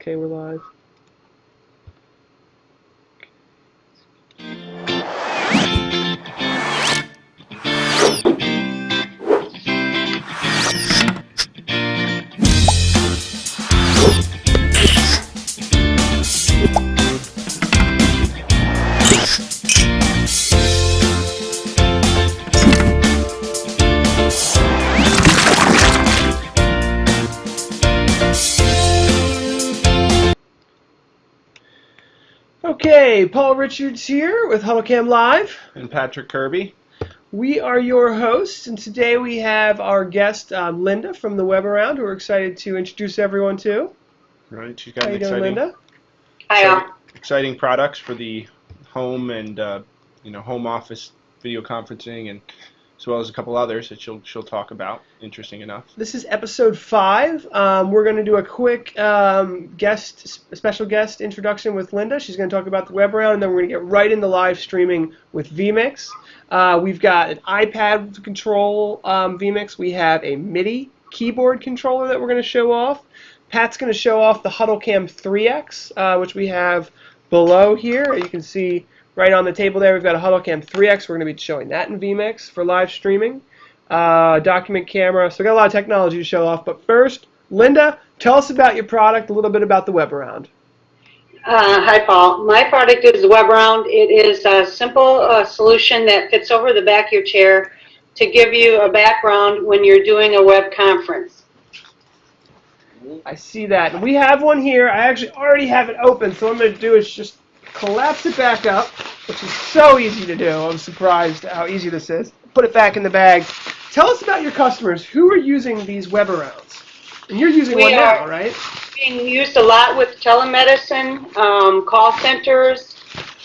Okay, we're live. Okay, Paul Richards here with HuddleCam Live. And Patrick Kirby. We are your hosts, and today we have our guest, Linda from the Web Around, who we're excited to introduce everyone to. Right, she's got How an you doing, Linda? exciting products for the home and home office video conferencing, and as well as a couple others that she'll talk about. Interesting enough. This is episode 5. We're going to do a quick special guest introduction with Linda. She's going to talk about the Web Around, and then we're going to get right into live streaming with vMix. We've got an iPad to control vMix. We have a MIDI keyboard controller that we're going to show off. Pat's going to show off the HuddleCam 3X, which we have below here. You can see right on the table there, we've got a HuddleCam 3X. We're going to be showing that in vMix for live streaming. Document camera. So we've got a lot of technology to show off. But first, Linda, tell us about your product, a little bit about the Web Around. Hi, Paul. My product is the Web Around. It is a simple solution that fits over the back of your chair to give you a background when you're doing a web conference. I see that. And we have one here. I actually already have it open, so what I'm going to do is just collapse it back up, which is so easy to do. I'm surprised how easy this is. Put it back in the bag. Tell us about your customers. Who are using these Web Arounds? And you're using one now, right? Being used a lot with telemedicine, call centers,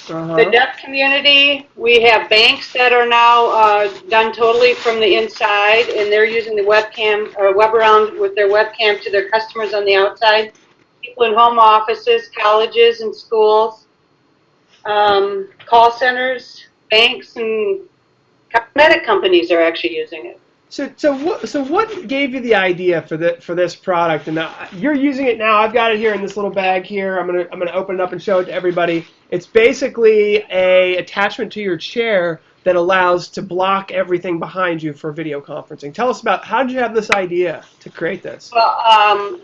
the deaf community. We have banks that are now done totally from the inside, and they're using the webcam or Web Around with their webcam to their customers on the outside. People in home offices, colleges and schools, call centers, banks, and cosmetic companies are actually using it. So what gave you the idea for this product? And you're using it now. I've got it here in this little bag here. I'm gonna open it up and show it to everybody. It's basically a attachment to your chair that allows to block everything behind you for video conferencing. Tell us about how did you have this idea to create this? Well,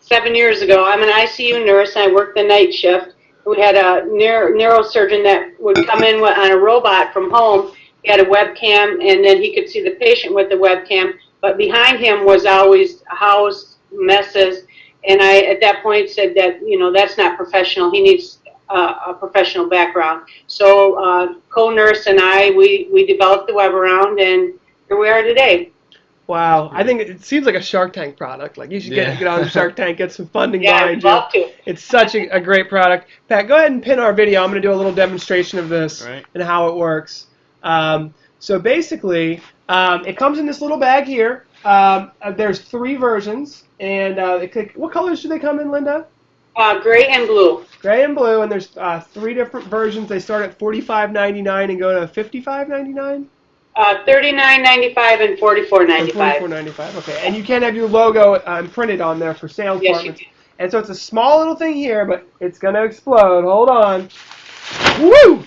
7 years ago, I'm an ICU nurse and I worked the night shift. We had a neurosurgeon that would come in on a robot from home. He had a webcam, and then he could see the patient with the webcam, but behind him was always house messes, and I, at that point, said that, that's not professional. He needs a professional background. So co-nurse and I, we developed the Web Around, and here we are today. Wow, I think it seems like a Shark Tank product. Like you should get on Shark Tank, get some funding behind you. I'd love to. It's such a great product. Pat, go ahead and pin our video. I'm going to do a little demonstration of this and how it works. So basically, it comes in this little bag here. There's 3 versions, and what colors do they come in, Linda? Gray and blue. Gray and blue, and there's 3 different versions. They start at $45.99 and go to $55.99. $39.95 and $44.95. $44.95. Okay, and you can have your logo printed on there for sales departments. You can. And so it's a small little thing here, but it's gonna explode. Hold on. Woo!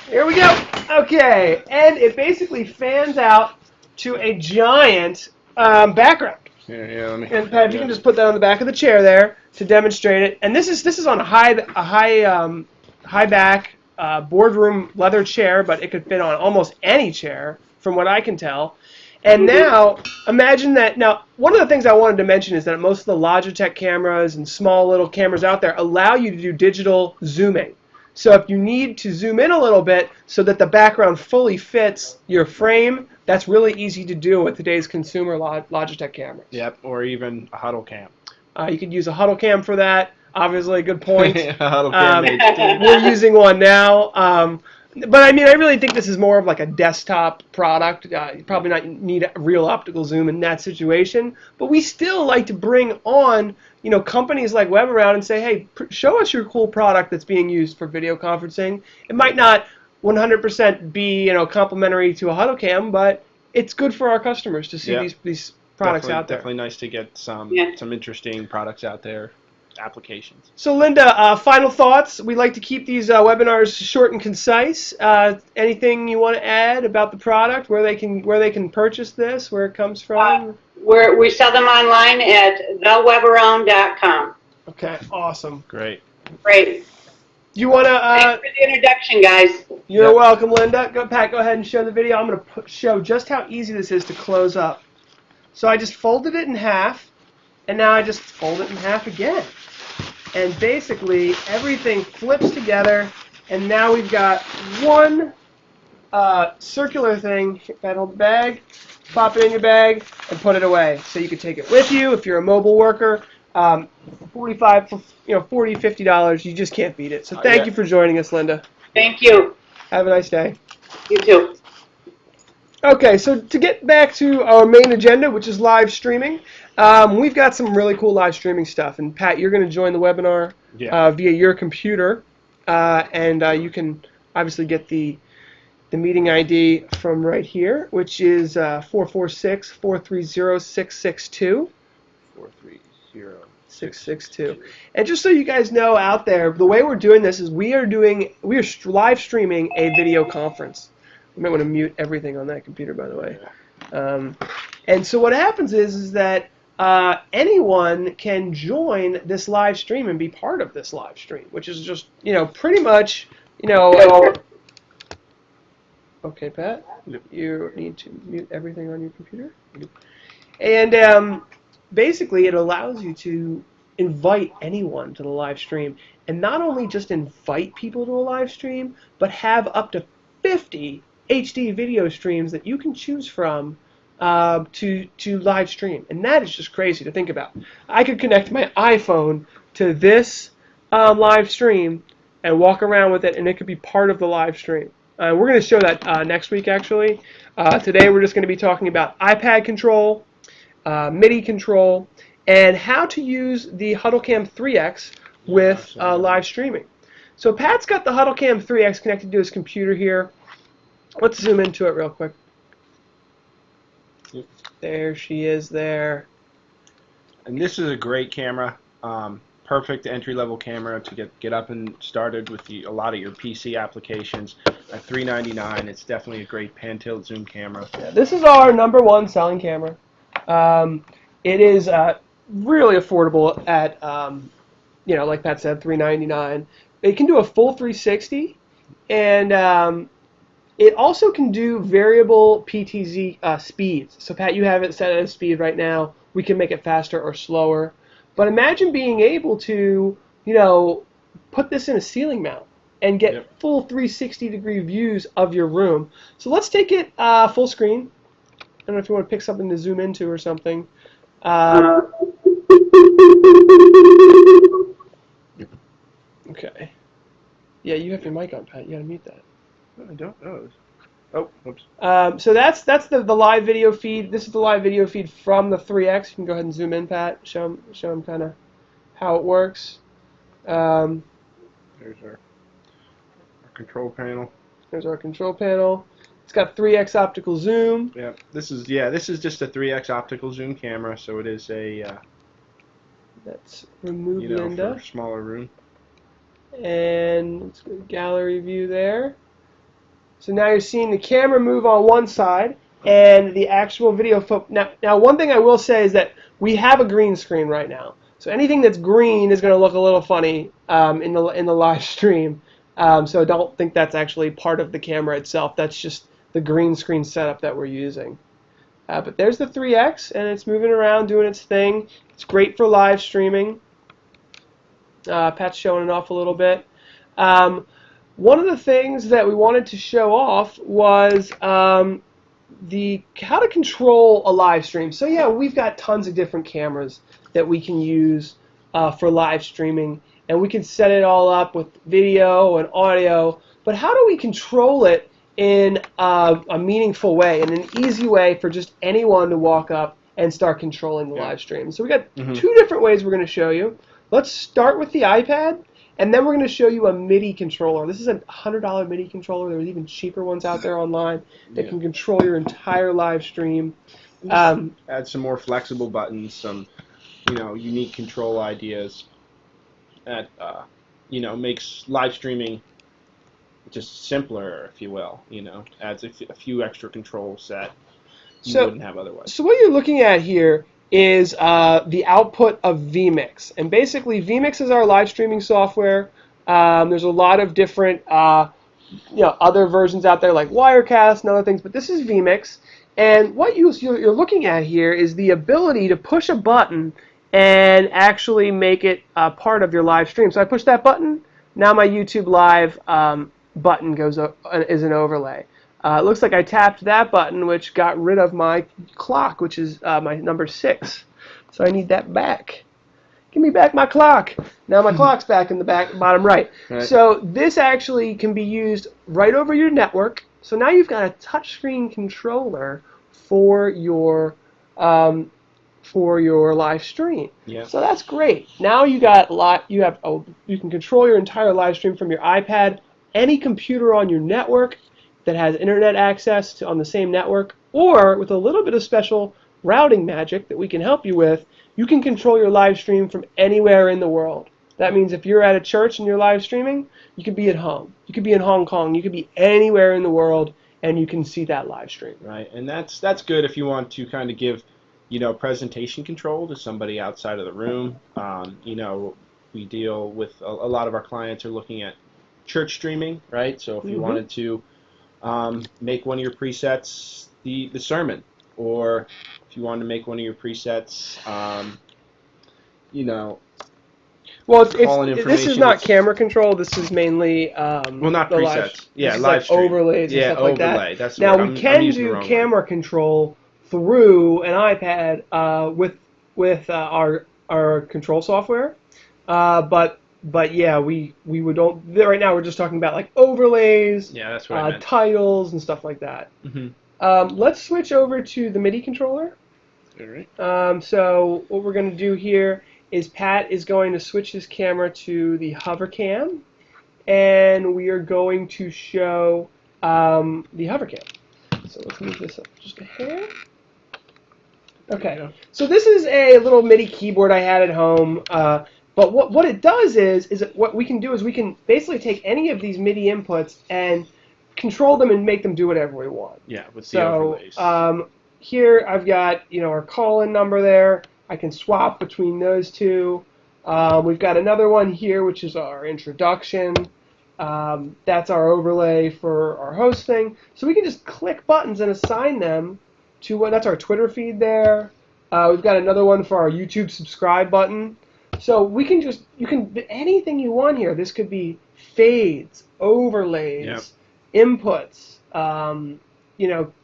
Here we go. Okay, and it basically fans out to a giant background. Yeah. And Pat, if you can just put that on the back of the chair there to demonstrate it. And this is on a high back boardroom leather chair, but it could fit on almost any chair, from what I can tell. And now, imagine that. Now, one of the things I wanted to mention is that most of the Logitech cameras and small little cameras out there allow you to do digital zooming. So if you need to zoom in a little bit so that the background fully fits your frame, that's really easy to do with today's consumer Logitech cameras. Yep, or even a HuddleCam. You could use a HuddleCam for that. Obviously, a good point. HuddleCam HD. We're using one now. But I mean, I really think this is more of like a desktop product. You probably not need a real optical zoom in that situation. But we still like to bring on, companies like Web Around and say, hey, show us your cool product that's being used for video conferencing. It might not 100% be, complementary to a HuddleCam, but it's good for our customers to see these products out there. Definitely nice to get some interesting products out there. applications. So Linda, final thoughts. We like to keep these webinars short and concise. Anything you want to add about the product, where they can purchase this, where it comes from? We sell them online at theweboraround.com. Okay, awesome. Great. Great. You want to? Thanks for the introduction, guys. You're welcome, Linda. Pat, go ahead and show the video. I'm going to show just how easy this is to close up. So I just folded it in half, and now I just fold it in half again. And basically, everything flips together, and now we've got one circular thing. Pat, hold the bag, pop it in your bag, and put it away. So you can take it with you if you're a mobile worker. $45, $40, $50, you just can't beat it. So thank you for joining us, Linda. Thank you. Have a nice day. You too. Okay, so to get back to our main agenda, which is live streaming, we've got some really cool live streaming stuff. And Pat, you're going to join the webinar via your computer, and you can obviously get the meeting ID from right here, which is 446-430-662. 430-662. And just so you guys know out there, the way we're doing this is we are live streaming a video conference. You might want to mute everything on that computer, by the way. And so what happens is that anyone can join this live stream and be part of this live stream, which is just, pretty much, Okay, Pat, you need to mute everything on your computer. And basically, it allows you to invite anyone to the live stream, and not only just invite people to a live stream, but have up to 50 HD video streams that you can choose from to live stream. And that is just crazy to think about. I could connect my iPhone to this live stream and walk around with it, and it could be part of the live stream. We're going to show that next week, actually. Today we're just going to be talking about iPad control, MIDI control, and how to use the HuddleCam 3X with live streaming. So Pat's got the HuddleCam 3X connected to his computer here. Let's zoom into it real quick. Yep. There she is there. And this is a great camera. Perfect entry-level camera to get up and started with a lot of your PC applications. At $399, it's definitely a great pan-tilt zoom camera. Yeah, this is our #1 selling camera. It is really affordable at, like Pat said, $399. It can do a full 360, and it also can do variable PTZ speeds. So Pat, you have it set at a speed right now. We can make it faster or slower. But imagine being able to, put this in a ceiling mount and get full 360-degree views of your room. So let's take it full screen. I don't know if you want to pick something to zoom into or something. Okay. Yeah, you have your mic on, Pat. You gotta mute that. I don't know. Oh, oops. So that's the live video feed. This is the live video feed from the 3X. You can go ahead and zoom in, Pat. Show them kind of how it works. There's our control panel. There's our control panel. It's got 3X optical zoom. Yeah, this is just a 3X optical zoom camera, so it is a Let's remove Linda. for a smaller room. And let's go to gallery view there. So now you're seeing the camera move on one side and the actual video. Now, one thing I will say is that we have a green screen right now. So anything that's green is going to look a little funny in the live stream. So don't think that's actually part of the camera itself. That's just the green screen setup that we're using. But there's the 3X, and it's moving around doing its thing. It's great for live streaming. Pat's showing it off a little bit. One of the things that we wanted to show off was how to control a live stream. So yeah, we've got tons of different cameras that we can use for live streaming, and we can set it all up with video and audio. But how do we control it in a meaningful way, in an easy way for just anyone to walk up and start controlling the live stream? So we got two different ways we're going to show you. Let's start with the iPad. And then we're going to show you a MIDI controller. This is a $100 MIDI controller. There's even cheaper ones out there online that can control your entire live stream. Add some more flexible buttons, some unique control ideas. that makes live streaming just simpler, if you will. Adds a few extra controls that you wouldn't have otherwise. So what you're looking at here is the output of vMix, and basically vMix is our live streaming software. There's a lot of different other versions out there like Wirecast and other things, but this is vMix. And what you're looking at here is the ability to push a button and actually make it part of your live stream. So I push that button, now my YouTube Live button is an overlay. It looks like I tapped that button, which got rid of my clock, which is my number 6. So I need that back. Give me back my clock. Now my clock's back in the bottom right. So this actually can be used right over your network. So now you've got a touchscreen controller for your live stream. Yeah. So that's great. Now you can control your entire live stream from your iPad, any computer on your network that has internet access on the same network, or with a little bit of special routing magic that we can help you with, you can control your live stream from anywhere in the world. That means if you're at a church and you're live streaming, you could be at home. You could be in Hong Kong. You could be anywhere in the world, and you can see that live stream. Right, and that's good if you want to kind of give, presentation control to somebody outside of the room. We deal with a lot of our clients are looking at church streaming, right? So if you wanted to make one of your presets the sermon, or if you wanted to make one of your presets, well, this is not camera control. This is mainly not presets. Live like stream. Overlays and stuff like that. That's now we can do camera control through an iPad with our control software, but yeah, we don't. Right now we're just talking about like overlays, that's what I meant. titles and stuff like that. Let's switch over to the MIDI controller. All right. So what we're going to do here is Pat is going to switch his camera to the HuddleCam, and we are going to show the HuddleCam. So let's move this up just a hair. Okay, so this is a little MIDI keyboard I had at home, but what it does is what we can do is we can basically take any of these MIDI inputs and control them and make them do whatever we want. Yeah, with the overlays. Here I've got our call-in number there. I can swap between those two. We've got another one here, which is our introduction. That's our overlay for our host thing. So we can just click buttons and assign them to that's our Twitter feed there. We've got another one for our YouTube subscribe button. So we can you can anything you want here. This could be fades, overlays, inputs.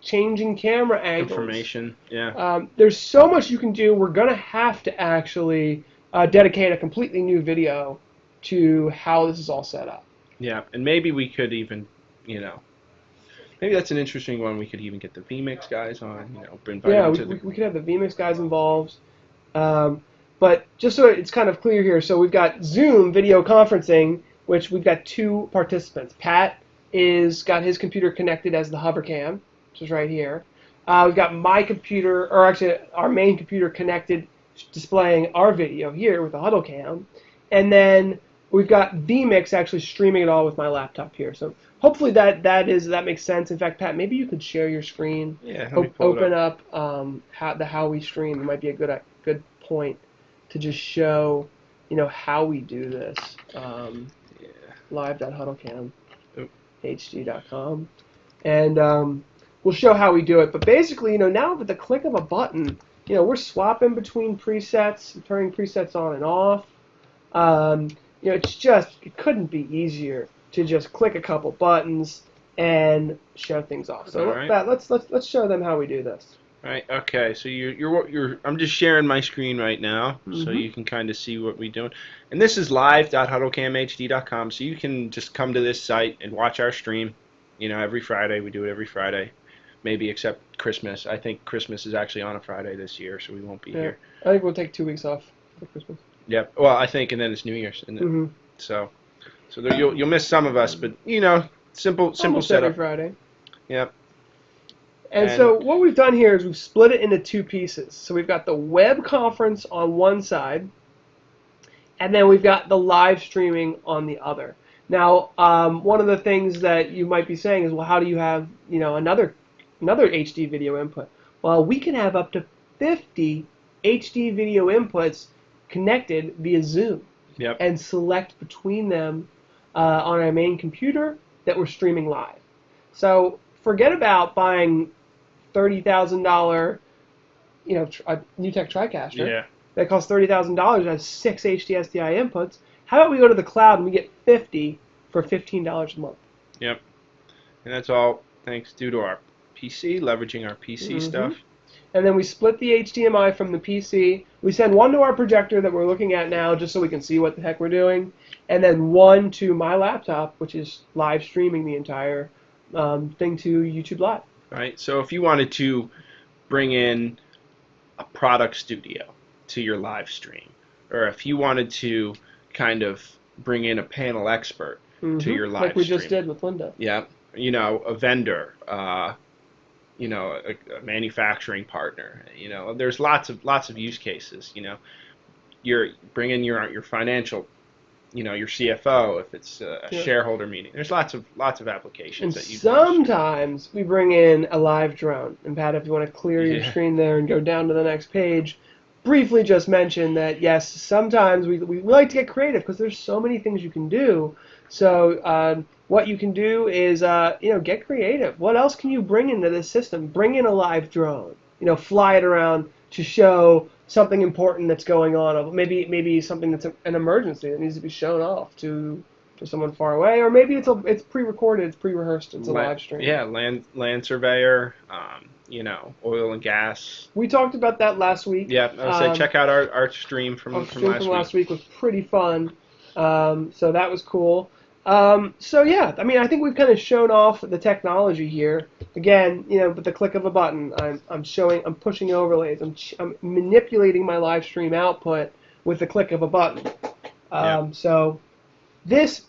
Changing camera angles. Information, yeah. There's so much you can do. We're going to have to actually dedicate a completely new video to how this is all set up. Yeah, and maybe we could even, maybe that's an interesting one. We could even get the vMix guys on, we could have the vMix guys involved. But just so it's kind of clear here, so we've got Zoom video conferencing, which we've got 2 participants. Pat is got his computer connected as the HuddleCam, which is right here. We've got my computer, or actually our main computer connected, displaying our video here with the HuddleCam, and then we've got vMix actually streaming it all with my laptop here. So hopefully that makes sense. In fact, Pat, maybe you could share your screen. Yeah. Open up how we stream. It might be a good point to just show how we do this. Live.HuddleCam. HD.com, and we'll show how we do it. But basically, now with the click of a button, we're swapping between presets, turning presets on and off. It couldn't be easier to just click a couple buttons and show things off. So let's show them how we do this. All right. Okay. So I'm just sharing my screen right now, so you can kind of see what we're doing. And this is live.HuddleCamHD.com, so you can just come to this site and watch our stream. Every Friday. We do it every Friday, maybe except Christmas. I think Christmas is actually on a Friday this year, so we won't be here. I think we'll take 2 weeks off for Christmas. Yep. Well, I think, and then it's New Year's, isn't it? So you'll miss some of us, but simple Almost setup. Every Friday. Yep. And so what we've done here is we've split it into 2 pieces. So we've got the web conference on one side, and then we've got the live streaming on the other. Now, one of the things that you might be saying is, well, how do you have, another HD video input? Well, we can have up to 50 HD video inputs connected via Zoom, and select between them on our main computer that we're streaming live. So forget about buying $30,000, a NewTek TriCaster that costs $30,000 and has 6 HD SDI inputs. How about we go to the cloud and we get 50 for $15 a month? Yep. And that's all thanks due to our PC, leveraging our PC stuff. And then we split the HDMI from the PC. We send one to our projector that we're looking at now just so we can see what the heck we're doing. And then one to my laptop, which is live streaming the entire thing to YouTube Live. Right. So if you wanted to bring in a product studio to your live stream, or if you wanted to kind of bring in a panel expert to your live stream. Like we just did with Linda. Yeah. A vendor, a manufacturing partner. There's lots of use cases. You're bringing your financial, your CFO if it's a shareholder meeting. There's lots of applications and that you. Sometimes we bring in a live drone. And Pat, if you want to clear your screen there and go down to the next page, briefly just mention that yes, sometimes we like to get creative because there's so many things you can do. So what you can do is get creative. What else can you bring into this system? Bring in a live drone. Fly it around to show something important that's going on. Maybe something that's an emergency that needs to be shown off to someone far away, or maybe it's pre-recorded, it's pre-rehearsed, it's a live stream. Yeah, land surveyor. Oil and gas. We talked about that last week. Yeah, I would say check out our stream from last week. Was pretty fun. So that was cool. So yeah, I think we've kind of shown off the technology here. Again, with the click of a button, I'm pushing overlays. I'm manipulating my live stream output with the click of a button. So this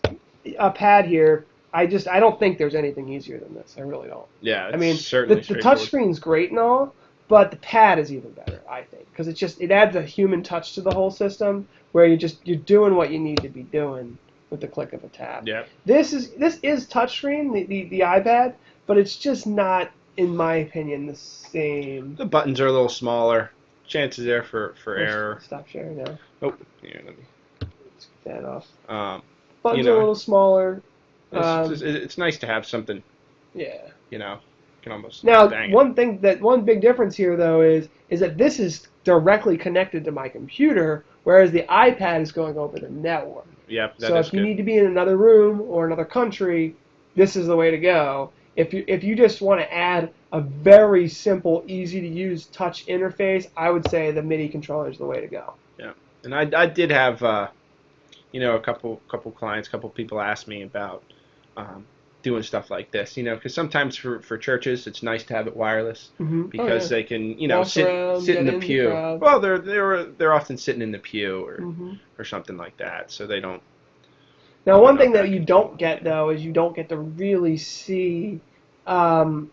pad here, I don't think there's anything easier than this. I really don't. Yeah, certainly the touch screen's great and all, but the pad is even better, I think, because it adds a human touch to the whole system where you're doing what you need to be doing with the click of a tab. Yeah. This is touchscreen, the iPad, but it's just not, in my opinion, the same. The buttons are a little smaller. Chances there for error. Stop sharing now. Oh, here, let me. Let's get that off. Buttons are a little smaller. It's nice to have something. Yeah. Can almost. Now, one big difference here though is that this is directly connected to my computer, whereas the iPad is going over the network. Yep. So if you need to be in another room or another country, this is the way to go. If you just want to add a very simple, easy to use touch interface, I would say the MIDI controller is the way to go. Yeah. And I did have a couple clients, couple people asked me about doing stuff like this, because sometimes for churches it's nice to have it wireless because they can, sit in the pew. Well, they're often sitting in the pew or something like that, so they don't. Now, one thing that you don't get though is you don't get to really see the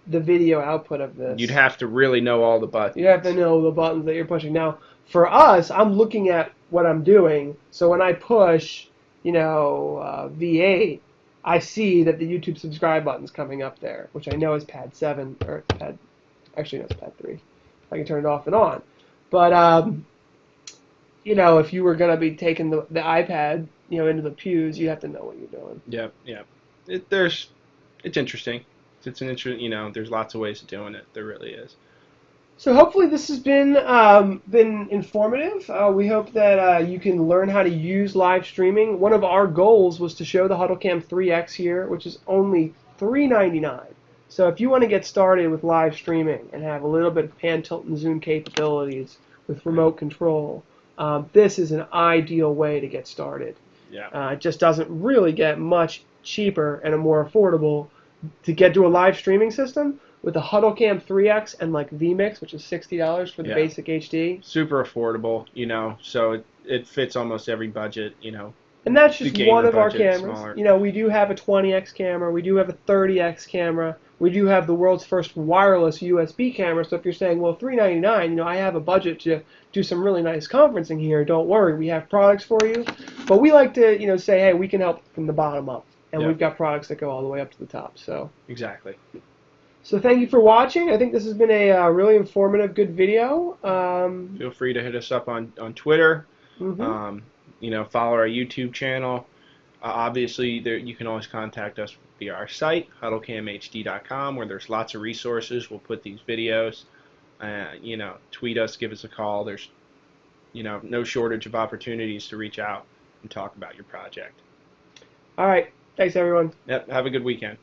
video output of this. You'd have to really know all the buttons. You have to know the buttons that you're pushing. Now, for us, I'm looking at what I'm doing, so when I push, V8. I see that the YouTube subscribe button's coming up there, which I know is pad 7, or pad, actually no, it's pad 3. I can turn it off and on. But, if you were going to be taking the iPad, into the pews, you have to know what you're doing. Yeah. It's interesting. It's an interesting, there's lots of ways of doing it. There really is. So hopefully this has been informative. We hope that you can learn how to use live streaming. One of our goals was to show the HuddleCam 3X here, which is only $3.99. So if you want to get started with live streaming and have a little bit of pan, tilt, and zoom capabilities with remote control, this is an ideal way to get started. Yeah. It just doesn't really get much cheaper and more affordable to get to a live streaming system with the HuddleCam 3X and like vMix, which is $60 for the basic HD. Super affordable, so it fits almost every budget, And that's just one of our cameras. We do have a 20X camera, we do have a 30X camera, we do have the world's first wireless USB camera. So if you're saying, well, $399, I have a budget to do some really nice conferencing here, don't worry, we have products for you. But we like to, say, hey, we can help from the bottom up, and we've got products that go all the way up to the top. So exactly. So thank you for watching. I think this has been a really informative, good video. Feel free to hit us up on Twitter. Mm-hmm. Follow our YouTube channel. Obviously, you can always contact us via our site, HuddleCamHD.com, where there's lots of resources. We'll put these videos. Tweet us, give us a call. There's, no shortage of opportunities to reach out and talk about your project. All right. Thanks, everyone. Yep. Have a good weekend.